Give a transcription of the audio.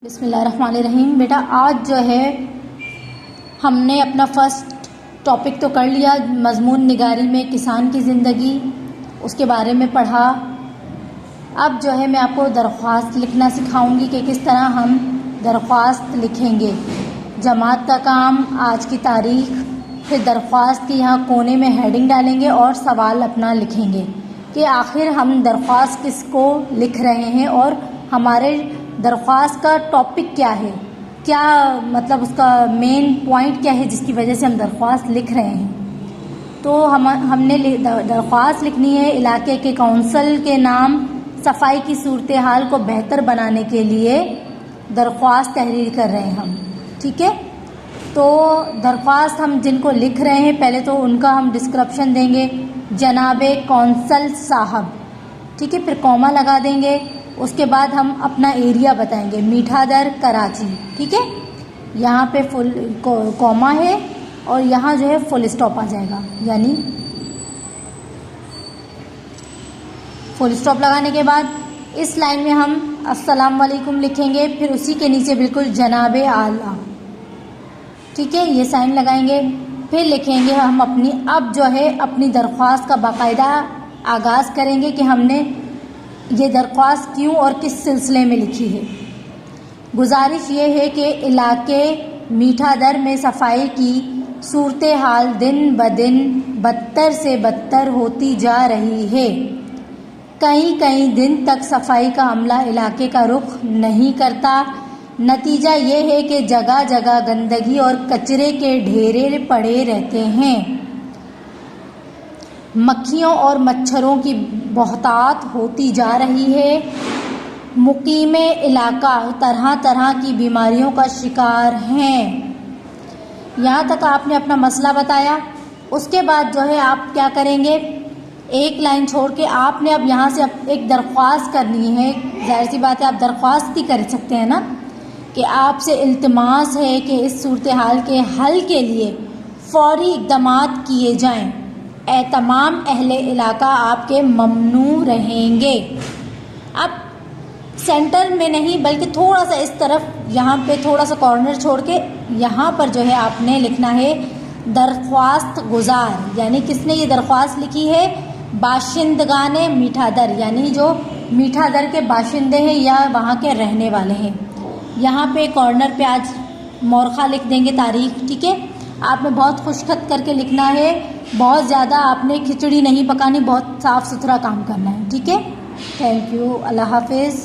बिस्मिल्लाहिर्रहमानिर्रहीम। बेटा आज जो है हमने अपना फर्स्ट टॉपिक तो कर लिया, मज़मून निगारी में किसान की ज़िंदगी, उसके बारे में पढ़ा। अब जो है मैं आपको दरख्वास्त लिखना सिखाऊंगी कि किस तरह हम दरख्वास्त लिखेंगे। जमात का काम, आज की तारीख, फिर दरख्वास्त की यहाँ कोने में हेडिंग डालेंगे और सवाल अपना लिखेंगे कि आखिर हम दरख्वास्त किसको लिख रहे हैं और हमारे दरख्वास्त का टॉपिक क्या है, क्या मतलब उसका मेन पॉइंट क्या है जिसकी वजह से हम दरख्वास्त लिख रहे हैं। तो हमने दरख्वास्त लिखनी है इलाके के काउंसिल के नाम, सफाई की सूरत हाल को बेहतर बनाने के लिए दरख्वास्त तहरीर कर रहे हैं हम। ठीक है, तो दरख्वास्त हम जिनको लिख रहे हैं पहले तो उनका हम डिस्क्रिप्शन देंगे, जनाबे कौंसल साहब। ठीक है, फिर कॉमा लगा देंगे। उसके बाद हम अपना एरिया बताएंगे, मीठादर कराची। ठीक है, यहाँ पे फुल कॉमा है और यहाँ जो है फुल स्टॉप आ जाएगा, यानी फुल स्टॉप लगाने के बाद इस लाइन में हम अस्सलाम वालेकुम लिखेंगे, फिर उसी के नीचे बिल्कुल जनाबे आला। ठीक है, ये साइन लगाएंगे। फिर लिखेंगे हम अब जो है अपनी दरख्वास्त का बाकायदा आगाज़ करेंगे कि हमने ये दरख्वास्त क्यों और किस सिलसिले में लिखी है। गुजारिश ये है कि इलाके मीठादर में सफाई की सूरत हाल दिन ब दिन बदतर से बदतर होती जा रही है। कई दिन तक सफाई का अमला इलाके का रुख नहीं करता। नतीजा ये है कि जगह जगह गंदगी और कचरे के ढेरे पड़े रहते हैं। मक्खियों और मच्छरों की बहुतात होती जा रही है। मुकीमे इलाका तरह तरह की बीमारियों का शिकार हैं। यहाँ तक आपने अपना मसला बताया। उसके बाद जो है आप क्या करेंगे, एक लाइन छोड़ के आपने अब यहाँ से एक दरख्वास्त करनी है। जाहिर सी बात है, आप दरख्वास्त ही कर सकते हैं ना, कि आपसे इल्तिमास है कि इस सूरत हाल के हल के लिए फौरी इक़दामात किए जाएं। तमाम अहले इलाका आपके ममनू रहेंगे। अब सेंटर में नहीं बल्कि थोड़ा सा इस तरफ, यहाँ पे थोड़ा सा कॉर्नर छोड़ के यहाँ पर जो है आपने लिखना है दरख्वास्त गुजार, यानी किसने ये दरख्वास्त लिखी है, बाशिंदगाने मीठादर, यानी जो मीठादर के बाशिंदे हैं या वहाँ के रहने वाले हैं। यहाँ पे कॉर्नर पे आज मोरखा लिख देंगे, तारीख। ठीक है, आपने बहुत खुशखत करके लिखना है, बहुत ज़्यादा आपने खिचड़ी नहीं पकानी, बहुत साफ़ सुथरा काम करना है। ठीक है, थैंक यू, अल्लाह हाफिज़।